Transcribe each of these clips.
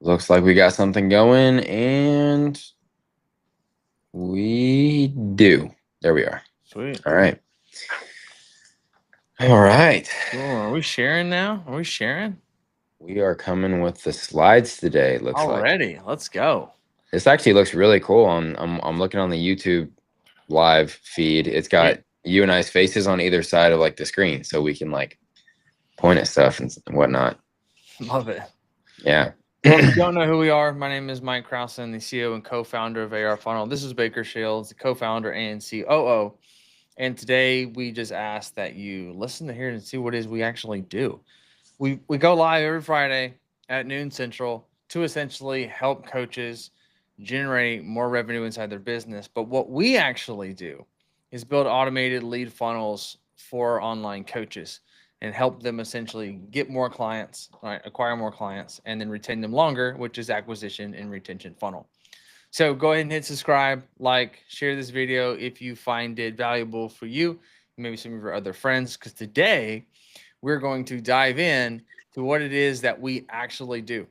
Looks like we got something going, and we do. There we are. Sweet. All right. All right. Cool. Are we sharing now? Are we sharing? We are coming with the slides today. Looks already. Let's go. This actually looks really cool. I'm looking on the YouTube live feed. It's got you and I's faces on either side of like the screen, so we can like point at stuff and whatnot. Love it. Yeah. Well, if you don't know who we are, my name is Mike Krausen, the CEO and co-founder of ARFunnel. This is Baker Shields, the co-founder and COO. And today we just ask that you listen to here and see what it is we actually do. We go live every Friday at noon Central to essentially help coaches generate more revenue inside their business. But what we actually do is build automated lead funnels for online coaches and help them essentially get more clients, right, acquire more clients, and then retain them longer, which is acquisition and retention funnel. So go ahead and hit subscribe, like, share this video if you find it valuable for you, maybe some of your other friends, because today we're going to dive in to what it is that we actually do.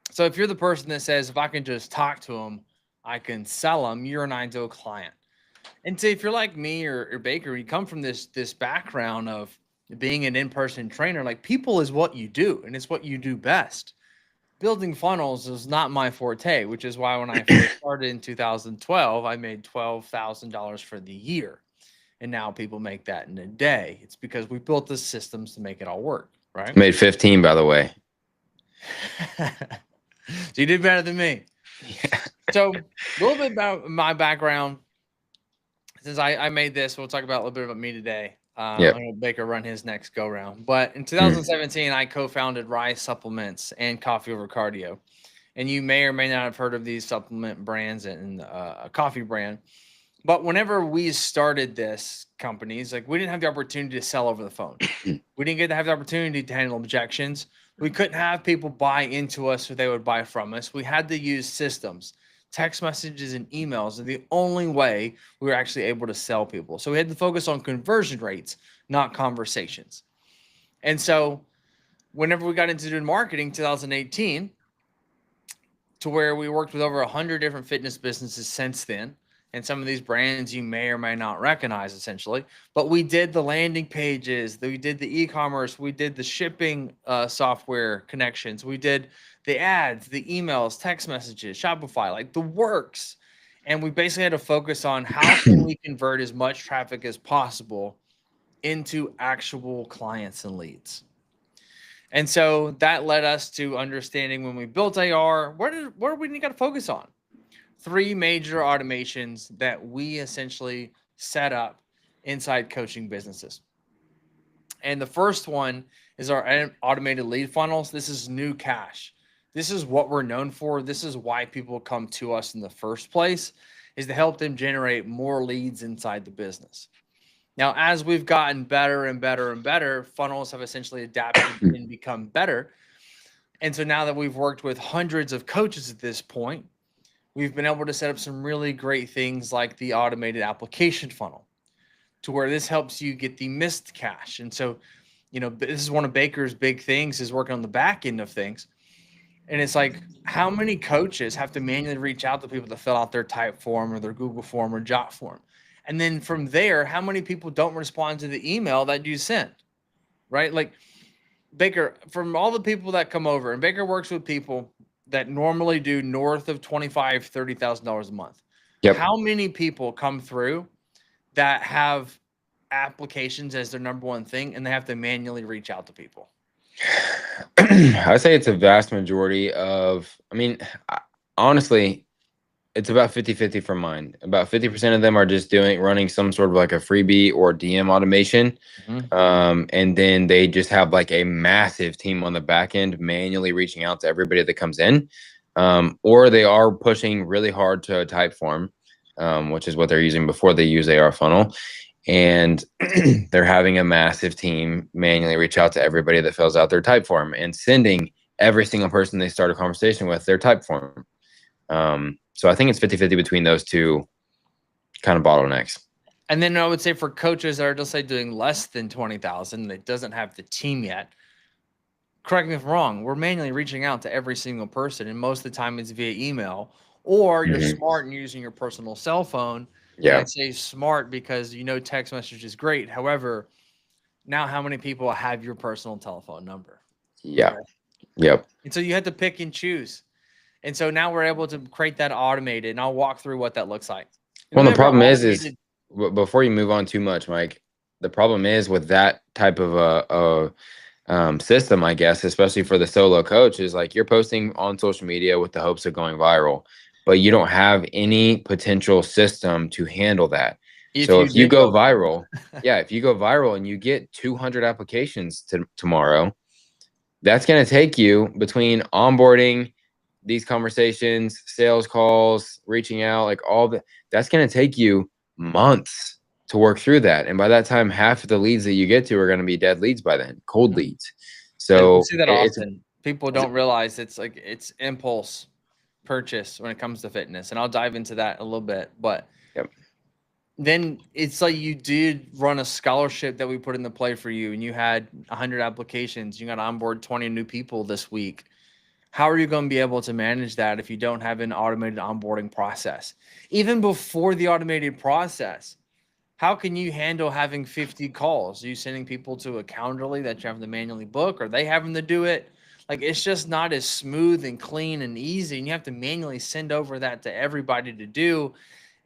So if you're the person that says, if I can just talk to them, I can sell them, you're an ideal client. And so if you're like me or Baker, you come from this background of being an in-person trainer, like people is what you do, and it's what you do best. Building funnels is not my forte, which is why when I first started in 2012, I made $12,000 for the year. And now people make that in a day. It's because we built the systems to make it all work, right? Made 15, by the way. So you did better than me. Yeah. So a little bit about my background. Since I made this, we'll talk about a little bit about me today. I'm going to Baker run his next go round. But in 2017, I co-founded Rise Supplements and Coffee Over Cardio. And you may or may not have heard of these supplement brands and a coffee brand. But whenever we started this companies, like we didn't have the opportunity to sell over the phone. We didn't get to have the opportunity to handle objections. We couldn't have people buy into us so they would buy from us. We had to use systems. Text messages and emails are the only way we were actually able to sell people. So we had to focus on conversion rates, not conversations. And so whenever we got into doing marketing, 2018, to where we worked with over 100 different fitness businesses since then. And some of these brands you may or may not recognize essentially, but we did the landing pages, we did the e-commerce, we did the shipping software connections, we did the ads, the emails, text messages, Shopify, like the works. And we basically had to focus on how can we convert as much traffic as possible into actual clients and leads. And so that led us to understanding when we built AR, what do we got to focus on? 3 major automations that we essentially set up inside coaching businesses. And the first one is our automated lead funnels. This is new cash. This is what we're known for. This is why people come to us in the first place, is to help them generate more leads inside the business. Now, as we've gotten better and better and better, funnels have essentially adapted and become better. And so now that we've worked with hundreds of coaches at this point, we've been able to set up some really great things like the automated application funnel, to where this helps you get the missed cash. And so, you know, this is one of Baker's big things, is working on the back end of things. And it's like, how many coaches have to manually reach out to people to fill out their type form or their Google form or Jot form? And then from there, how many people don't respond to the email that you sent, right? Like Baker, from all the people that come over, and Baker works with people that normally do north of $25,000, $30,000 a month. Yep. How many people come through that have applications as their number one thing and they have to manually reach out to people? I say it's a vast majority of, honestly, it's about 50-50 for mine. About 50% of them are just running some sort of like a freebie or DM automation. And then they just have like a massive team on the back end manually reaching out to everybody that comes in. Or they are pushing really hard to a type form, which is what they're using before they use ARFunnel. And they're having a massive team manually reach out to everybody that fills out their type form and sending every single person they start a conversation with their type form. So I think it's 50-50 between those two kind of bottlenecks. And then I would say for coaches that are just like doing less than 20,000, that doesn't have the team yet, correct me if I'm wrong, we're manually reaching out to every single person, and most of the time it's via email, or you're Mhm. smart and using your personal cell phone. And I Yeah. say smart because text message is great. However, now how many people have your personal telephone number? Yeah. Okay. Yep. And so you have to pick and choose. And so now we're able to create that automated, and I'll walk through what that looks like. And Well, then we the have our problem is automated. before you move on too much, Mike, the problem is with that type of system, I guess, especially for the solo coach, is like you're posting on social media with the hopes of going viral, but you don't have any potential system to handle that. If So you if you did go go viral. viral, yeah, if you go viral and you get 200 applications tomorrow, that's going to take you between onboarding, these conversations, sales calls, reaching out, like all the, that's going to take you months to work through that. And by that time, half of the leads that you get to are going to be dead leads by then, cold Mhm. leads. We So see that it's, often. People don't realize it's impulse purchase when it comes to fitness, and I'll dive into that a little bit. But yep. then it's like you did run a scholarship that we put into play for you, and you had 100 applications. You got on board 20 new people this week. How are you going to be able to manage that if you don't have an automated onboarding process? Even before the automated process, how can you handle having 50 calls? Are you sending people to a Calendly that you have to manually book? Or they having to do it? Like, it's just not as smooth and clean and easy. And you have to manually send over that to everybody to do.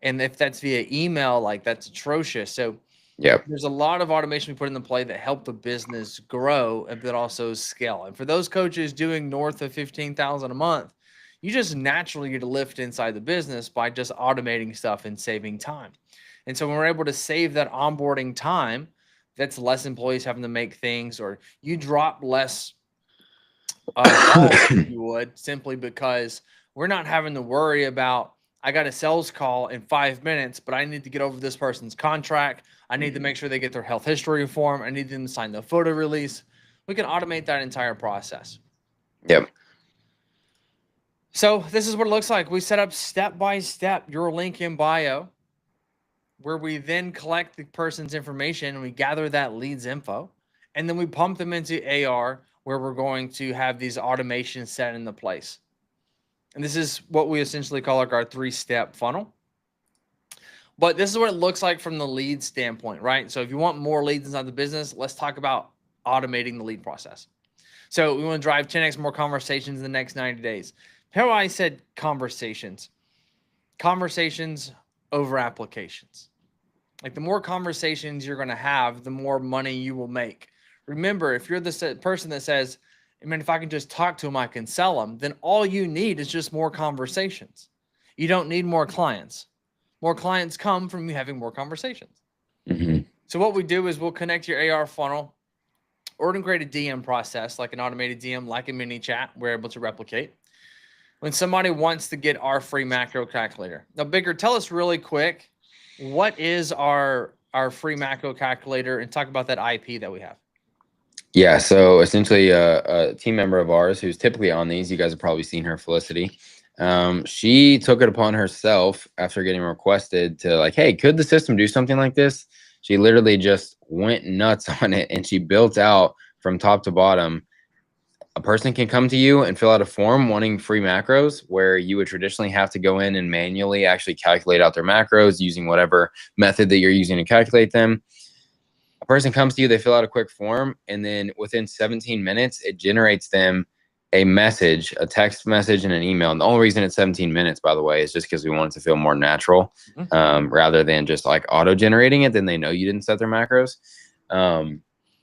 And if that's via email, like, that's atrocious. So Yep. there's a lot of automation we put into play that help the business grow and but also scale. And for those coaches doing north of 15,000 a month, you just naturally get a lift inside the business by just automating stuff and saving time. And so when we're able to save that onboarding time, that's less employees having to make things, or you drop less balls, if you would, simply because we're not having to worry about, I got a sales call in 5 minutes, but I need to get over this person's contract. I need to make sure they get their health history form. I need them to sign the photo release. We can automate that entire process. Yep. So this is what it looks like. We set up step by step your link in bio, where we then collect the person's information and we gather that leads info, and then we pump them into AR, where we're going to have these automations set into place. And this is what we essentially call like our 3-step funnel. But this is what it looks like from the lead standpoint, right? So if you want more leads inside the business, let's talk about automating the lead process. So we want to drive 10x more conversations in the next 90 days. How I said conversations over applications. Like, the more conversations you're going to have, the more money you will make. Remember, if you're the person that says, I mean, if I can just talk to them, I can sell them, then all you need is just more conversations. You don't need more clients. More clients come from you having more conversations. Mm-hmm. So what we do is we'll connect your AR funnel, or create a DM process, like an automated DM, like a mini chat, we're able to replicate. When somebody wants to get our free macro calculator. Now, Bigger, tell us really quick, what is our free macro calculator, and talk about that IP that we have. Yeah. So essentially, a team member of ours who's typically on these, you guys have probably seen her, Felicity. She took it upon herself after getting requested to, like, hey, could the system do something like this? She literally just went nuts on it, and she built out from top to bottom. A person can come to you and fill out a form wanting free macros, where you would traditionally have to go in and manually actually calculate out their macros using whatever method that you're using to calculate them. A person comes to you, they fill out a quick form, and then within 17 minutes, it generates them a message, a text message, and an email. And the only reason it's 17 minutes, by the way, is just because we want it to feel more natural, rather than just like auto generating it. Then they know you didn't set their macros.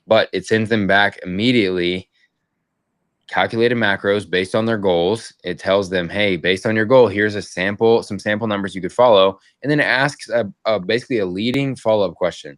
But it sends them back immediately calculated macros based on their goals. It tells them, hey, based on your goal, here's some sample numbers you could follow. And then it asks basically a leading follow-up question.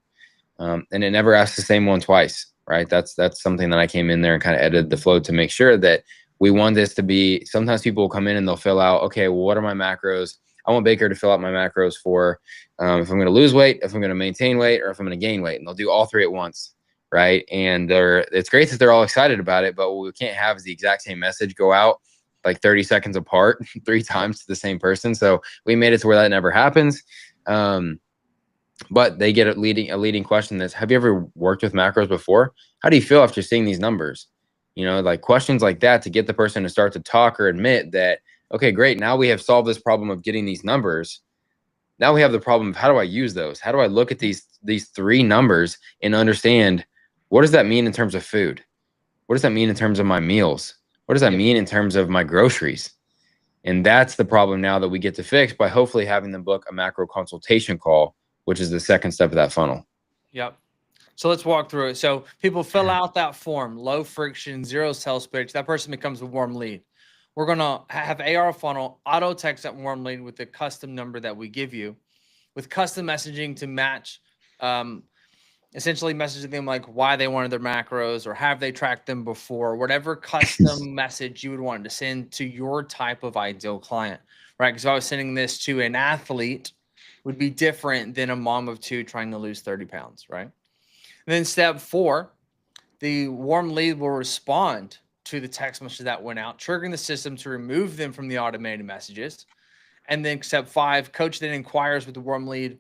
And it never asks the same one twice, right? That's something that I came in there and kind of edited the flow to make sure that we want this to be, sometimes people will come in and they'll fill out, okay, well, what are my macros? I want Baker to fill out my macros for if I'm going to lose weight, if I'm going to maintain weight, or if I'm going to gain weight. And they'll do all three at once, right? And it's great that they're all excited about it, but what we can't have is the exact same message go out like 30 seconds apart 3 times to the same person. So we made it to where that never happens. But they get a leading question that's, have you ever worked with macros before? How do you feel after seeing these numbers? like questions like that to get the person to start to talk or admit that, okay, great. Now we have solved this problem of getting these numbers. Now we have the problem of how do I use those? How do I look at these 3 numbers and understand what does that mean in terms of food? What does that mean in terms of my meals? What does that mean in terms of my groceries? And that's the problem now that we get to fix by hopefully having them book a macro consultation call, which is the second step of that funnel. Yep. So let's walk through it. So people fill out that form, low friction, 0 sales pitch. That person becomes a warm lead. We're going to have ARFunnel auto text that warm lead with the custom number that we give you, with custom messaging to match, essentially messaging them like why they wanted their macros or have they tracked them before, whatever custom message you would want to send to your type of ideal client, right? Because if I was sending this to an athlete, would be different than a mom of 2 trying to lose 30 pounds, right? And then step 4, the warm lead will respond to the text message that went out, triggering the system to remove them from the automated messages. And then step 5, coach then inquires with the warm lead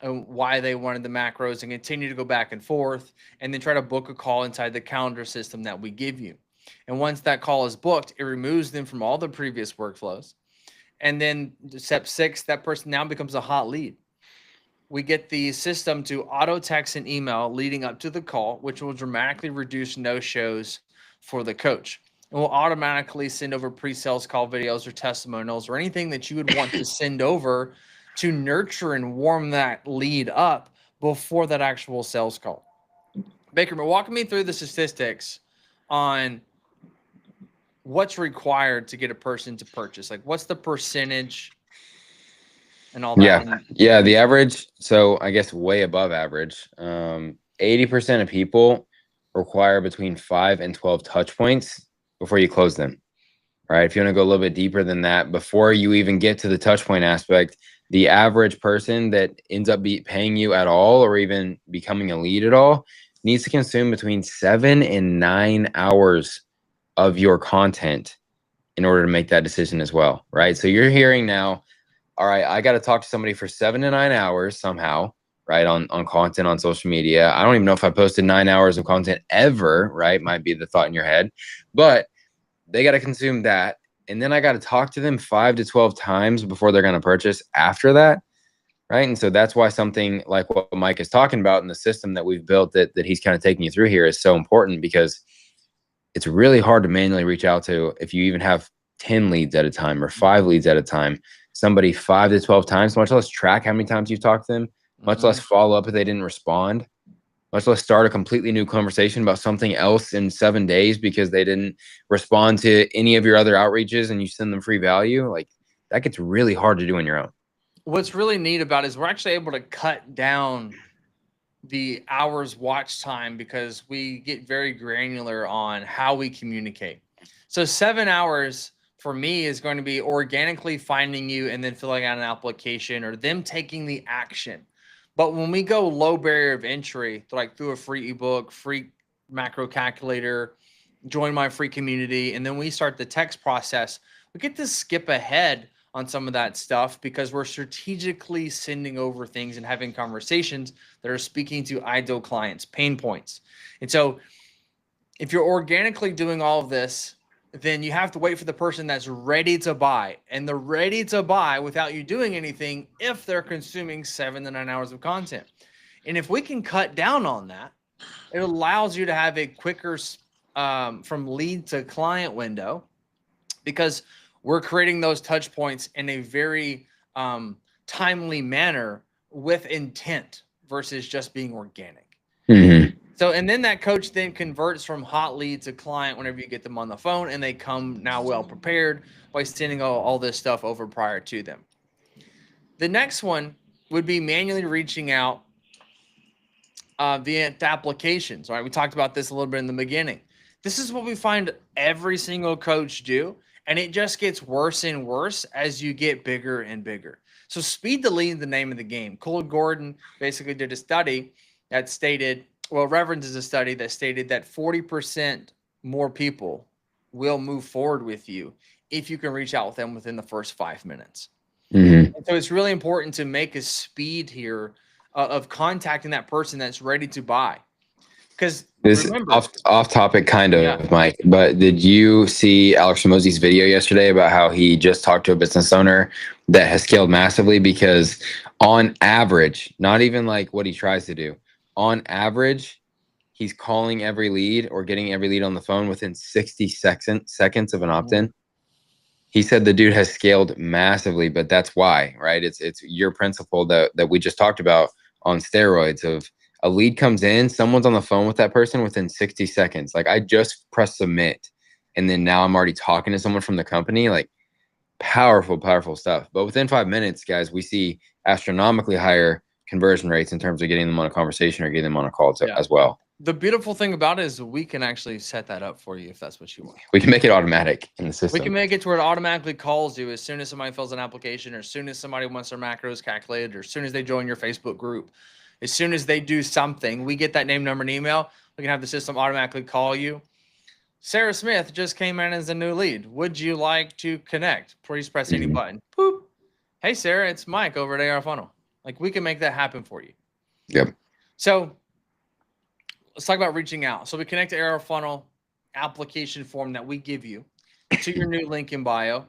and why they wanted the macros and continue to go back and forth, and then try to book a call inside the calendar system that we give you. And once that call is booked, it removes them from all the previous workflows. And then step 6, that person now becomes a hot lead. We get the system to auto text and email leading up to the call, which will dramatically reduce no-shows for the coach. And will automatically send over pre-sales call videos or testimonials or anything that you would want to send over to nurture and warm that lead up before that actual sales call. Baker, walk me through the statistics on what's required to get a person to purchase. Like, what's the percentage and all that? Yeah. The average, so I guess way above average, 80% of people require between 5 and 12 touch points before you close them. Right? If you want to go a little bit deeper than that, before you even get to the touch point aspect, the average person that ends up paying you at all or even becoming a lead at all needs to consume between 7 and 9 hours of your content in order to make that decision as well, right? So you're hearing now, all right, I got to talk to somebody for 7 to 9 hours somehow, right? On content on social media. I don't even know if I posted 9 hours of content ever, right? Might be the thought in your head, but they got to consume that. And then I got to talk to them 5 to 12 times before they're going to purchase after that. Right. And so that's why something like what Mike is talking about in the system that we've built that he's kind of taking you through here is so important, because it's really hard to manually reach out to, if you even have 10 leads at a time or 5 leads at a time, somebody 5 to 12 times, much less track how many times you've talked to them, much less follow up if they didn't respond, much less start a completely new conversation about something else in 7 days because they didn't respond to any of your other outreaches and you send them free value. Like, that gets really hard to do on your own. What's really neat about it is we're actually able to cut down the hours watch time because we get very granular on how we communicate. So 7 hours for me is going to be organically finding you and then filling out an application or them taking the action. But when we go low barrier of entry, like through a free ebook, free macro calculator, join my free community, and then we start the text process, we get to skip ahead on some of that stuff because we're strategically sending over things and having conversations that are speaking to ideal clients' pain points. And so if you're organically doing all of this, then you have to wait for the person that's ready to buy, and they're ready to buy without you doing anything if they're consuming 7 to 9 hours of content. And if we can cut down on that, it allows you to have a quicker from lead to client window, because we're creating those touch points in a very timely manner with intent versus just being organic. So, and then that coach then converts from hot lead to client whenever you get them on the phone, and they come now well prepared by sending all this stuff over prior to them. The next one would be manually reaching out via applications, right? We talked about this a little bit in the beginning. This is what we find every single coach do, and it just gets worse and worse as you get bigger and bigger. So speed to lead, the name of the game. Cole Gordon basically did a study that stated, well, references a study that stated that 40% more people will move forward with you if you can reach out with them within the first 5 minutes. And so it's really important to make a speed here of contacting that person that's ready to buy. Because This remember, off topic kind yeah, of, Mike, but did you see Alex Ramose's video yesterday about how he just talked to a business owner that has scaled massively? Because on average, not even like what he tries to do, on average, he's calling every lead or getting every lead on the phone within 60 seconds of an opt-in. He said the dude has scaled massively, but that's why, right? It's your principle that we just talked about on steroids of a lead comes in, someone's on the phone with that person within 60 seconds. Like I just press submit and then now I'm already talking to someone from the company. Like powerful, powerful stuff. But within 5 minutes, guys, we see astronomically higher conversion rates in terms of getting them on a conversation or getting them on a call as well. The beautiful thing about it is we can actually set that up for you if that's what you want. We can make it automatic in the system. We can make it to where it automatically calls you as soon as somebody fills an application, or as soon as somebody wants their macros calculated, or as soon as they join your Facebook group. As soon as they do something, we get that name, number, and email. We can have the system automatically call you. Sarah Smith just came in as a new lead. Would you like to connect? Please press any button. Boop. Hey, Sarah, it's Mike over at ARFunnel. Like we can make that happen for you. Yep. So let's talk about reaching out. So we connect to ARFunnel application form that we give you to your new link in bio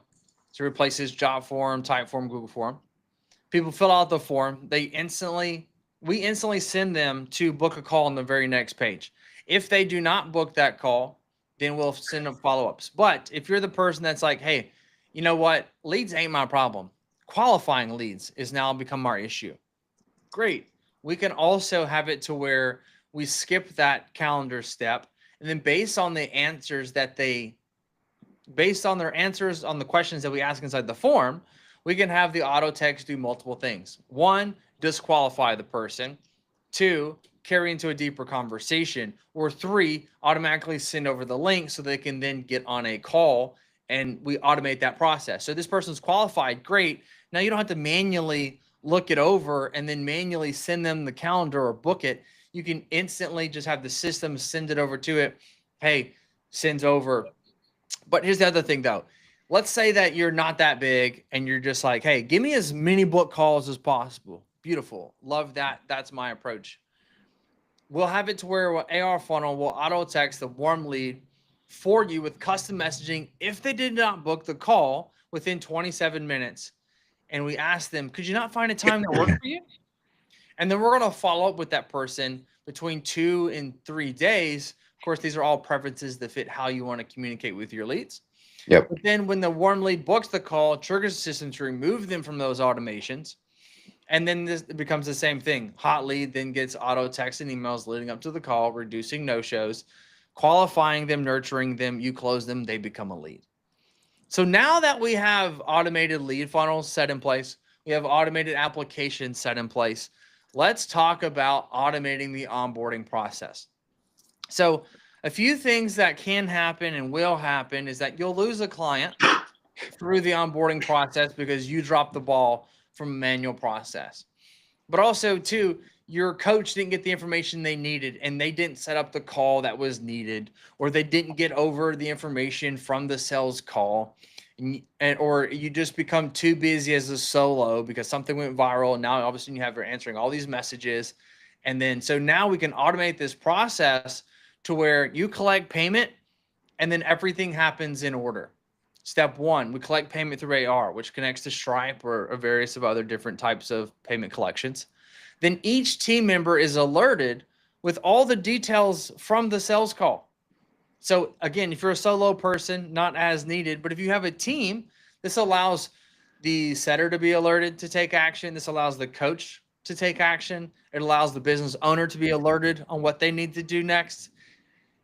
to replace this job form, type form, Google form. People fill out the form. We instantly send them to book a call on the very next page. If they do not book that call, then we'll send them follow-ups. But if you're the person that's like, hey, you know what? Leads ain't my problem. Qualifying leads is now become our issue. Great. We can also have it to where we skip that calendar step. And then based on their answers on the questions that we ask inside the form, we can have the auto text do multiple things. 1, disqualify the person. 2, carry into a deeper conversation. Or 3, automatically send over the link so they can then get on a call and we automate that process. So this person's qualified, great. Now you don't have to manually look it over and then manually send them the calendar or book it. You can instantly just have the system send it over to it. Hey, sends over. But here's the other thing though. Let's say that you're not that big and you're just like, hey, give me as many book calls as possible. Beautiful. Love that. That's my approach. We'll have it to where ARFunnel will auto text the warm lead for you with custom messaging if they did not book the call within 27 minutes. And we ask them, could you not find a time that works for you? And then we're going to follow up with that person between 2 and 3 days. Of course, these are all preferences that fit how you want to communicate with your leads. Yep. But then when the warm lead books the call, triggers the system to remove them from those automations. And then this becomes the same thing. Hot lead then gets auto text and emails leading up to the call, reducing no-shows, qualifying them, nurturing them. You close them, they become a lead. So now that we have automated lead funnels set in place, we have automated applications set in place, let's talk about automating the onboarding process. So a few things that can happen and will happen is that you'll lose a client through the onboarding process because you dropped the ball from a manual process. But also, too, your coach didn't get the information they needed and they didn't set up the call that was needed, or they didn't get over the information from the sales call, or you just become too busy as a solo because something went viral. And now all of a sudden you're answering all these messages. And then so now we can automate this process to where you collect payment and then everything happens in order. Step 1, we collect payment through AR, which connects to Stripe or various of other different types of payment collections. Then each team member is alerted with all the details from the sales call. So again, if you're a solo person, not as needed, but if you have a team, this allows the setter to be alerted to take action. This allows the coach to take action. It allows the business owner to be alerted on what they need to do next.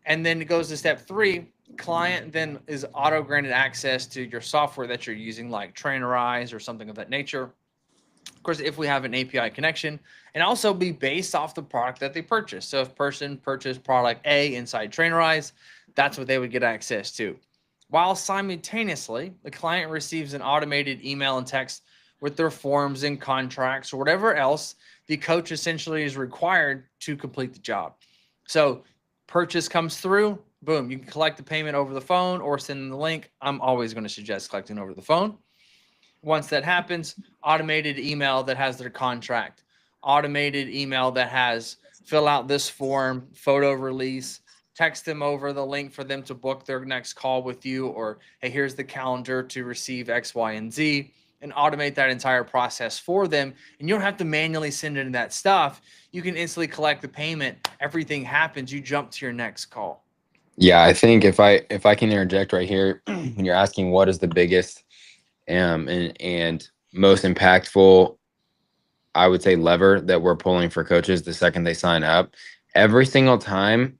And then it goes to step 3. Client then is auto granted access to your software that you're using, like Trainerize or something of that nature. Of course, if we have an API connection, and also be based off the product that they purchase. So if person purchased product A inside Trainerize, that's what they would get access to. While simultaneously, the client receives an automated email and text with their forms and contracts or whatever else the coach essentially is required to complete the job. So purchase comes through, boom, you can collect the payment over the phone or send them the link. I'm always going to suggest collecting over the phone. Once that happens, automated email that has their contract, automated email that has fill out this form, photo release, text them over the link for them to book their next call with you, or hey, here's the calendar to receive X, Y, and Z, and automate that entire process for them. And you don't have to manually send in that stuff. You can instantly collect the payment. Everything happens. You jump to your next call. Yeah, I think if I can interject right here, when you're asking what is the biggest and most impactful, I would say, lever that we're pulling for coaches the second they sign up, every single time,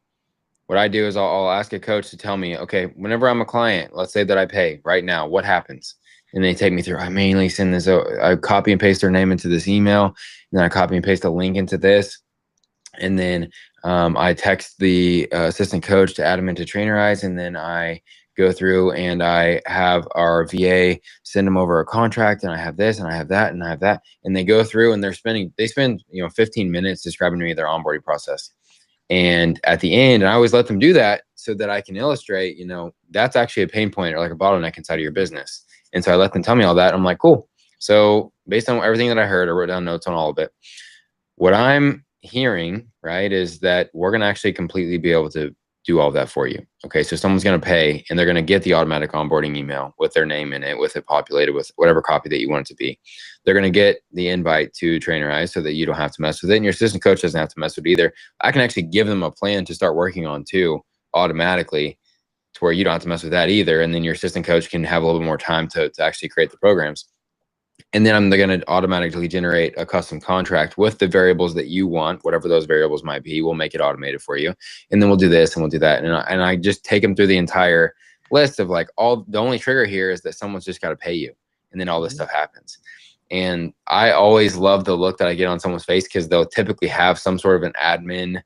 what I do is I'll ask a coach to tell me, okay, whenever I'm a client, let's say that I pay right now, what happens? And they take me through, I manually send this, I copy and paste their name into this email, and then I copy and paste a link into this. And then I text the assistant coach to add them into Trainerize, and then I go through and I have our VA send them over a contract, and I have this and I have that and I have that, and they go through and they spend 15 minutes describing to me their onboarding process. And at the end, and I always let them do that so that I can illustrate, that's actually a pain point or like a bottleneck inside of your business. And so I let them tell me all that. I'm like, cool. So based on everything that I heard, I wrote down notes on all of it. What I'm hearing, right, is that we're going to actually completely be able to do all of that for you. Okay. So someone's going to pay and they're going to get the automatic onboarding email with their name in it, with it populated with whatever copy that you want it to be. They're going to get the invite to Trainerize so that you don't have to mess with it. And your assistant coach doesn't have to mess with it either. I can actually give them a plan to start working on too, automatically, to where you don't have to mess with that either. And then your assistant coach can have a little bit more time to actually create the programs. And then I'm going to automatically generate a custom contract with the variables that you want, whatever those variables might be. We'll make it automated for you. And then we'll do this and we'll do that. And I just take them through the entire list of like, the only trigger here is that someone's just got to pay you. And then all this stuff happens. And I always love the look that I get on someone's face, because they'll typically have some sort of an admin,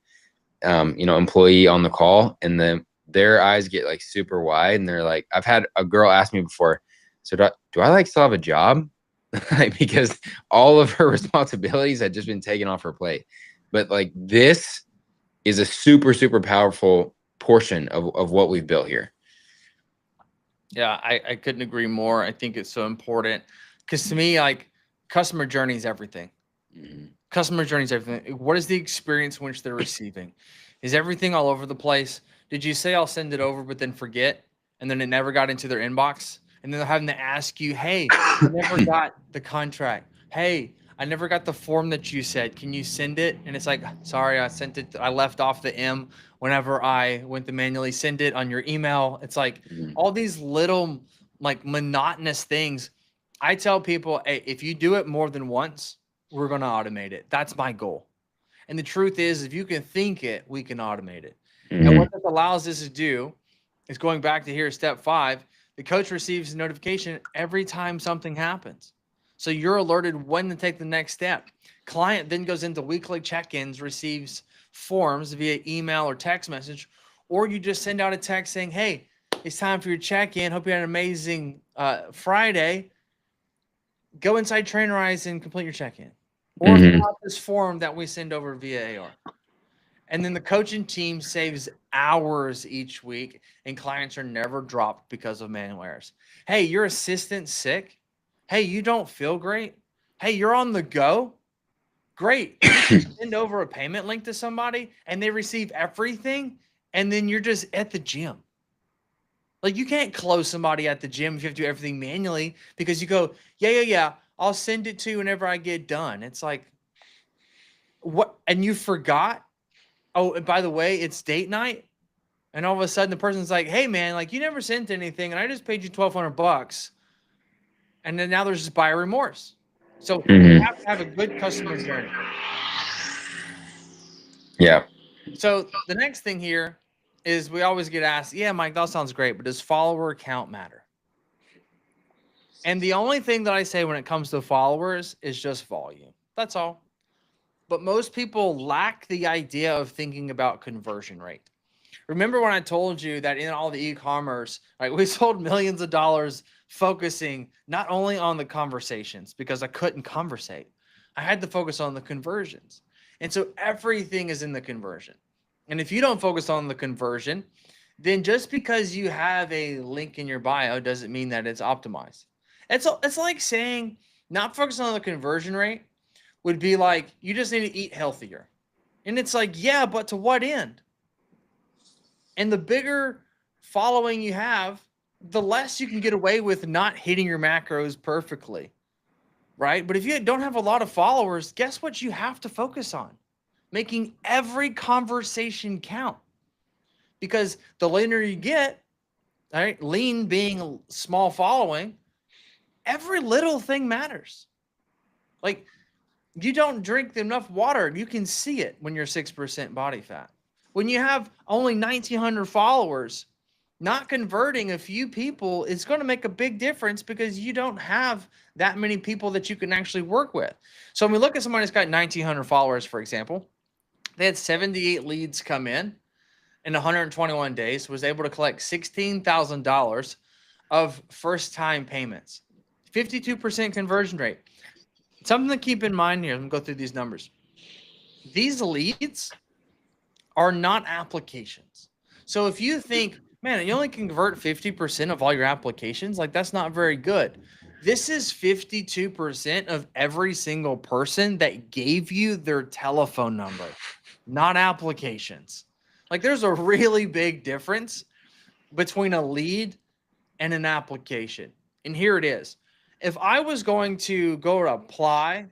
employee on the call, and then their eyes get like super wide. And they're like, I've had a girl ask me before, so do I like still have a job? Because all of her responsibilities had just been taken off her plate. But like, this is a super, super powerful portion of what we've built here. Yeah, I couldn't agree more. I think it's so important, because to me, like, customer journey is everything. Mm-hmm. Customer journey is everything. What is the experience in which they're receiving? Is everything all over the place? Did you say I'll send it over, but then forget, and then it never got into their inbox? And then they're having to ask you, hey, I never got the contract. Hey, I never got the form that you said. Can you send it? And it's like, sorry, I sent it. I left off the M whenever I went to manually send it on your email. It's like all these little like monotonous things. I tell people, hey, if you do it more than once, we're going to automate it. That's my goal. And the truth is, if you can think it, we can automate it. Mm-hmm. And what this allows us to do is, going back to here, step 5, the coach receives a notification every time something happens. So you're alerted when to take the next step. Client then goes into weekly check-ins, receives forms via email or text message, or you just send out a text saying, hey, it's time for your check-in. Hope you had an amazing Friday. Go inside Trainerize and complete your check-in. Or fill out this form that we send over via AR. And then the coaching team saves hours each week, and clients are never dropped because of manual errors. Hey, your assistant's sick. Hey, you don't feel great. Hey, you're on the go. Great. You send over a payment link to somebody and they receive everything, and then you're just at the gym. Like, you can't close somebody at the gym if you have to do everything manually, because you go, yeah, I'll send it to you whenever I get done. It's like, what? And you forgot? Oh, and by the way, it's date night. And all of a sudden the person's like, hey man, like, you never sent anything and I just paid you $1,200. And then now there's just buyer remorse. So you have to have a good customer journey. Yeah. So the next thing here is, we always get asked, yeah, Mike, that sounds great, but does follower count matter? And the only thing that I say when it comes to followers is just volume. That's all. But most people lack the idea of thinking about conversion rate. Remember when I told you that in all the e-commerce, right, we sold millions of dollars focusing not only on the conversations, because I couldn't conversate. I had to focus on the conversions. And so everything is in the conversion. And if you don't focus on the conversion, then just because you have a link in your bio doesn't mean that it's optimized. It's like saying not focusing on the conversion rate would be like, you just need to eat healthier. And it's like, yeah, but to what end? And the bigger following you have, the less you can get away with not hitting your macros perfectly, right? But if you don't have a lot of followers, guess what you have to focus on? Making every conversation count. Because the leaner you get, right, lean being a small following, every little thing matters. Like, you don't drink enough water, you can see it when you're 6% body fat. When you have only 1,900 followers, not converting a few people is going to make a big difference because you don't have that many people that you can actually work with. So when we look at somebody that's got 1,900 followers, for example, they had 78 leads come in 121 days, was able to collect $16,000 of first-time payments, 52% conversion rate. Something to keep in mind here, let me go through these numbers. These leads are not applications. So if you think, man, you only convert 50% of all your applications, like that's not very good. This is 52% of every single person that gave you their telephone number, not applications. Like there's a really big difference between a lead and an application. And here it is. If I was going to go to apply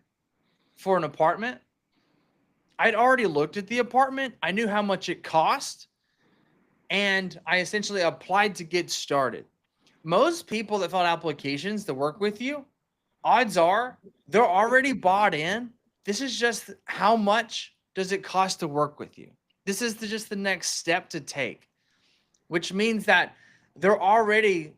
for an apartment, I'd already looked at the apartment. I knew how much it cost. And I essentially applied to get started. Most people that fill out applications to work with you, odds are they're already bought in. This is just how much does it cost to work with you? This is just the next step to take, which means that they're already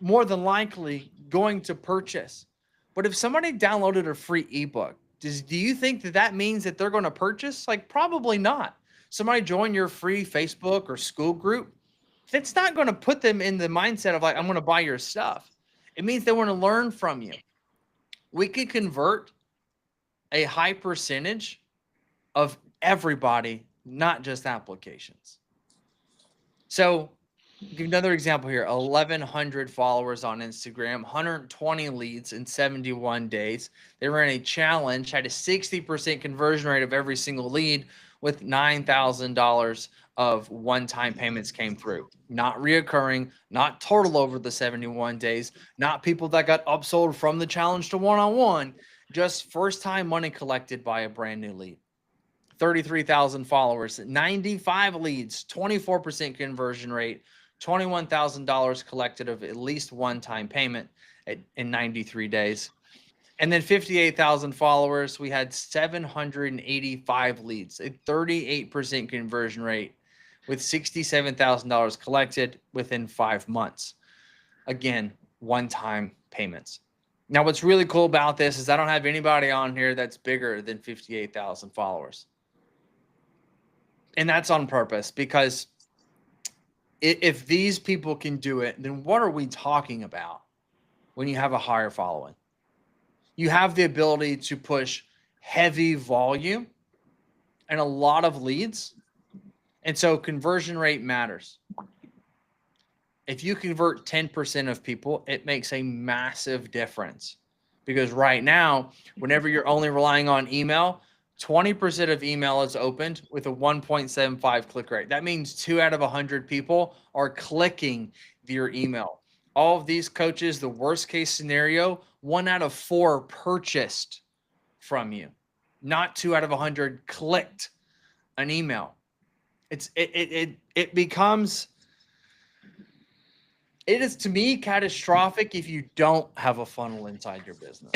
more than likely going to purchase. But if somebody downloaded a free ebook, do you think that means that they're going to purchase? Like, probably not. Somebody join your free Facebook or school group, that's not going to put them in the mindset of like, I'm going to buy your stuff. It means they want to learn from you. We could convert a high percentage of everybody, not just applications. So give another example here. 1,100 followers on Instagram, 120 leads in 71 days. They ran a challenge, had a 60% conversion rate of every single lead with $9,000 of one-time payments came through. Not reoccurring, not total over the 71 days, not people that got upsold from the challenge to one-on-one, just first-time money collected by a brand new lead. 33,000 followers, 95 leads, 24% conversion rate, $21,000 collected of at least one-time payment in 93 days. And then 58,000 followers, we had 785 leads, a 38% conversion rate with $67,000 collected within 5 months. Again, one-time payments. Now, what's really cool about this is I don't have anybody on here that's bigger than 58,000 followers. And that's on purpose, because if these people can do it, then what are we talking about when you have a higher following? You have the ability to push heavy volume and a lot of leads. And so conversion rate matters. If you convert 10% of people, it makes a massive difference, because right now, whenever you're only relying on email, 20% of email is opened with a 1.75 click rate. That means 2 out of 100 people are clicking your email. All of these coaches, the worst case scenario, 1 out of 4 purchased from you, not 2 out of 100 clicked an email. It becomes, it is to me catastrophic if you don't have a funnel inside your business.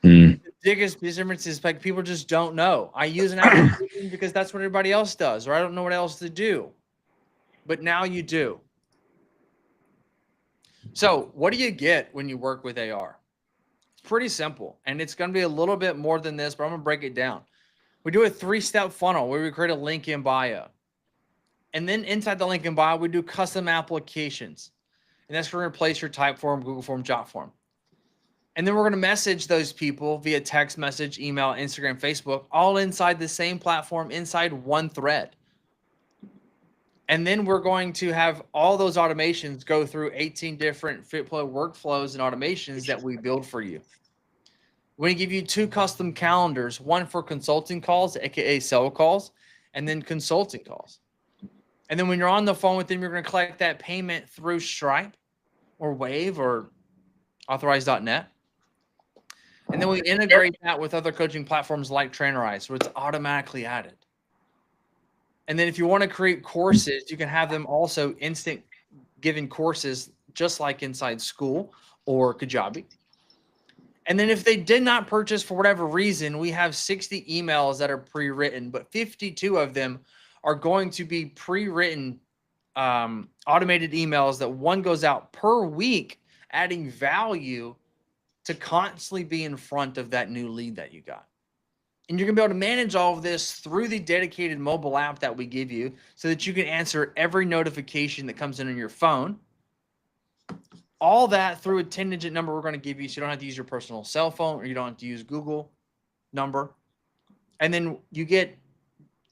The biggest difference is like people just don't know. I use an application because that's what everybody else does, or I don't know what else to do. But now you do. So what do you get when you work with AR? It's pretty simple, and it's going to be a little bit more than this, but I'm going to break it down. We do a 3-step funnel where we create a link in bio. And then inside the link in bio, we do custom applications. And that's going to replace your Typeform, Google Form, Jotform. And then we're going to message those people via text message, email, Instagram, Facebook, all inside the same platform, inside one thread. And then we're going to have all those automations go through 18 different FitFlow workflows and automations that we build for you. We're going to give you 2 custom calendars, one for consulting calls, aka sell calls, and then consulting calls. And then when you're on the phone with them, you're going to collect that payment through Stripe or Wave or Authorize.net. And then we integrate that with other coaching platforms like Trainerize, where it's automatically added. And then if you want to create courses, you can have them also instant giving courses just like inside school or Kajabi. And then if they did not purchase for whatever reason, we have 60 emails that are pre-written, but 52 of them are going to be pre-written automated emails that one goes out per week, adding value to constantly be in front of that new lead that you got. And you're going to be able to manage all of this through the dedicated mobile app that we give you so that you can answer every notification that comes in on your phone. All that through a 10-digit number we're going to give you, so you don't have to use your personal cell phone or you don't have to use Google number. And then you get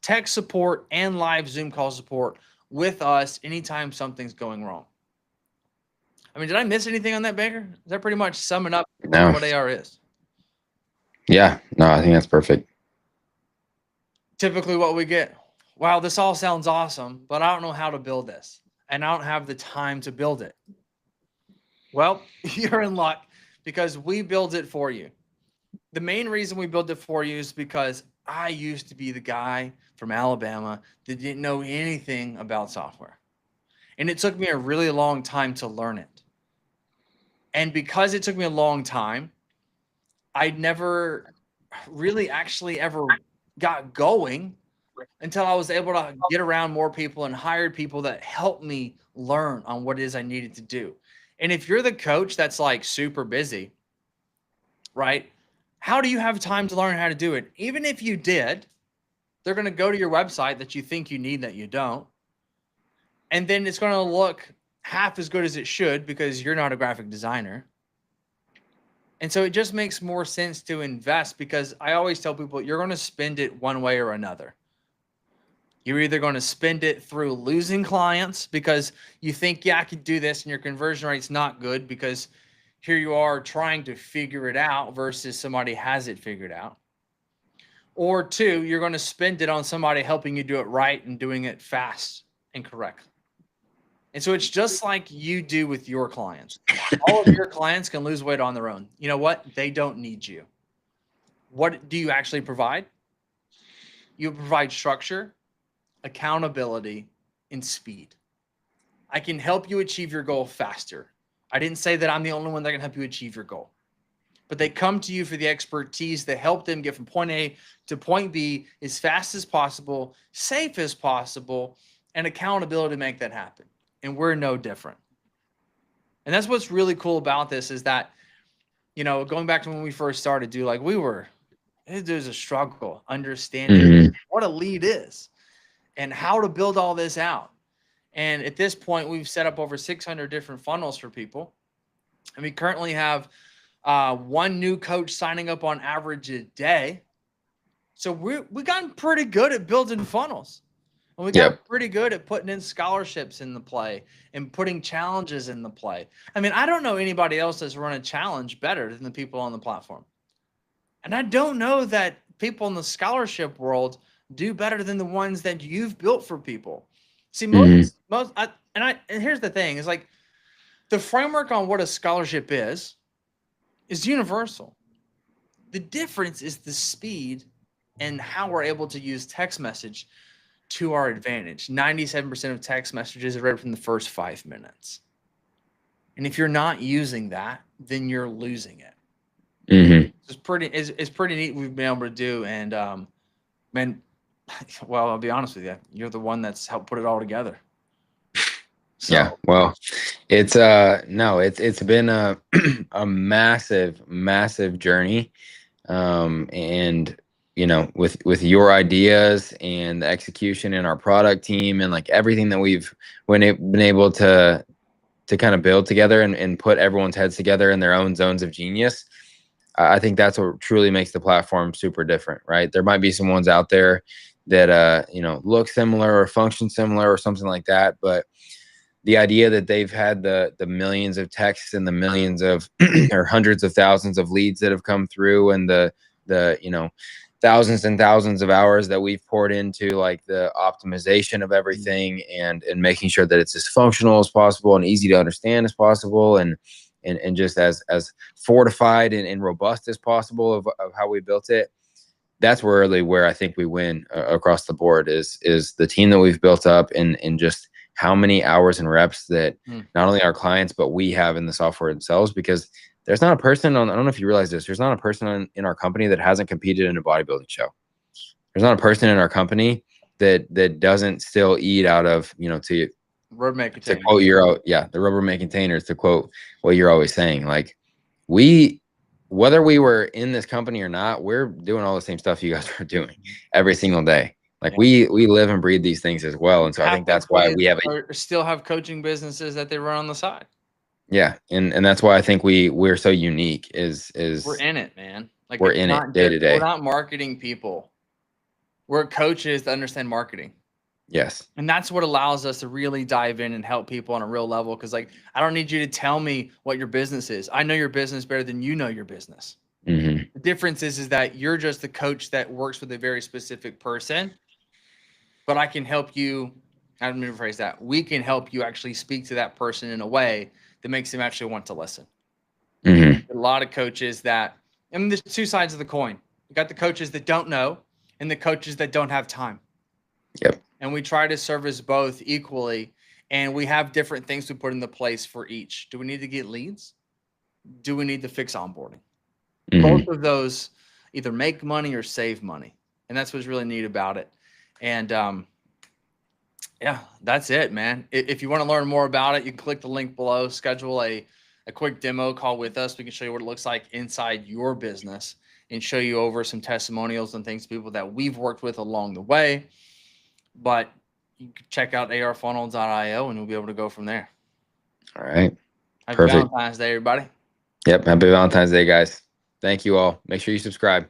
tech support and live Zoom call support with us anytime something's going wrong. I mean, did I miss anything on that, Baker? Is that pretty much summing up what AR is? Yeah, no, I think that's perfect. Typically what we get, wow, this all sounds awesome, but I don't know how to build this, and I don't have the time to build it. Well, you're in luck because we build it for you. The main reason we build it for you is because I used to be the guy from Alabama that didn't know anything about software. And it took me a really long time to learn it. And because it took me a long time, I never really actually ever got going until I was able to get around more people and hired people that helped me learn on what it is I needed to do. And if you're the coach that's like super busy, right? How do you have time to learn how to do it? Even if you did, they're going to go to your website that you think you need that you don't. And then it's going to look half as good as it should because you're not a graphic designer. And so it just makes more sense to invest, because I always tell people you're going to spend it one way or another. You're either going to spend it through losing clients because you think, yeah, I could do this, and your conversion rate's not good because here you are trying to figure it out versus somebody has it figured out. Or two, you're going to spend it on somebody helping you do it right and doing it fast and correctly. And so it's just like you do with your clients. All of your clients can lose weight on their own. You know what? They don't need you. What do you actually provide? You provide structure, accountability, and speed. I can help you achieve your goal faster. I didn't say that I'm the only one that can help you achieve your goal, but they come to you for the expertise that help them get from point A to point B as fast as possible, safe as possible, and accountability to make that happen. And we're no different. And that's what's really cool about this is that, you know, going back to when we first started, dude, like there's a struggle understanding what a lead is and how to build all this out. And at this point, we've set up over 600 different funnels for people. And we currently have one new coach signing up on average a day. So we've gotten pretty good at building funnels. And we got pretty good at putting in scholarships in the play and putting challenges in the play. I mean, I don't know anybody else that's run a challenge better than the people on the platform. And I don't know that people in the scholarship world do better than the ones that you've built for people. See, and here's the thing, is like the framework on what a scholarship is universal. The difference is the speed and how we're able to use text message to our advantage. 97% of text messages are read from the first 5 minutes. And if you're not using that, then you're losing it. It's pretty neat we've been able to do. And man, well, I'll be honest with you, you're the one that's helped put it all together. So. Yeah, well, it's been a massive journey. And you know, with your ideas and the execution in our product team and like everything that we've been able to kind of build together and put everyone's heads together in their own zones of genius, I think that's what truly makes the platform super different, right? There might be some ones out there that you know, look similar or function similar or something like that, but the idea that they've had the millions of texts and the millions of or hundreds of thousands of leads that have come through, and the you know, thousands and thousands of hours that we've poured into like the optimization of everything and making sure that it's as functional as possible and easy to understand as possible and just as fortified and robust as possible of how we built it. That's really where I think we win across the board is the team that we've built up and just how many hours and reps that not only our clients but we have in the software themselves, because there's not a person I don't know if you realize this, there's not a person in our company that hasn't competed in a bodybuilding show. There's not a person in our company that doesn't still eat out of, to Rubbermaid to containers. quote the Rubbermaid containers, to quote what you're always saying. Like whether we were in this company or not, we're doing all the same stuff you guys are doing every single day. Like we live and breathe these things as well. And so I think that's why we have still have coaching businesses that they run on the side. Yeah. And that's why I think we're so unique is we're in it, man. Like we're in it day to day. We're not marketing people. We're coaches that understand marketing. Yes. And that's what allows us to really dive in and help people on a real level. Cause like, I don't need you to tell me what your business is. I know your business better than you know your business. Mm-hmm. The difference is that you're just the coach that works with a very specific person, but I can help you. I don't mean to phrase that. We can help you actually speak to that person in a way that makes them actually want to listen. Mm-hmm. A lot of coaches that, and there's two sides of the coin. You got the coaches that don't know and the coaches that don't have time. Yep. And we try to service both equally. And we have different things we put into place for each. Do we need to get leads? Do we need to fix onboarding? Mm-hmm. Both of those either make money or save money. And that's what's really neat about it. And yeah, that's it, man. If you want to learn more about it, you can click the link below, schedule a quick demo call with us. We can show you what it looks like inside your business and show you over some testimonials and things, people that we've worked with along the way. But you can check out ARFunnel.io and we'll be able to go from there. All right. Happy Valentine's Day, everybody. Yep. Happy Valentine's Day, guys. Thank you all. Make sure you subscribe.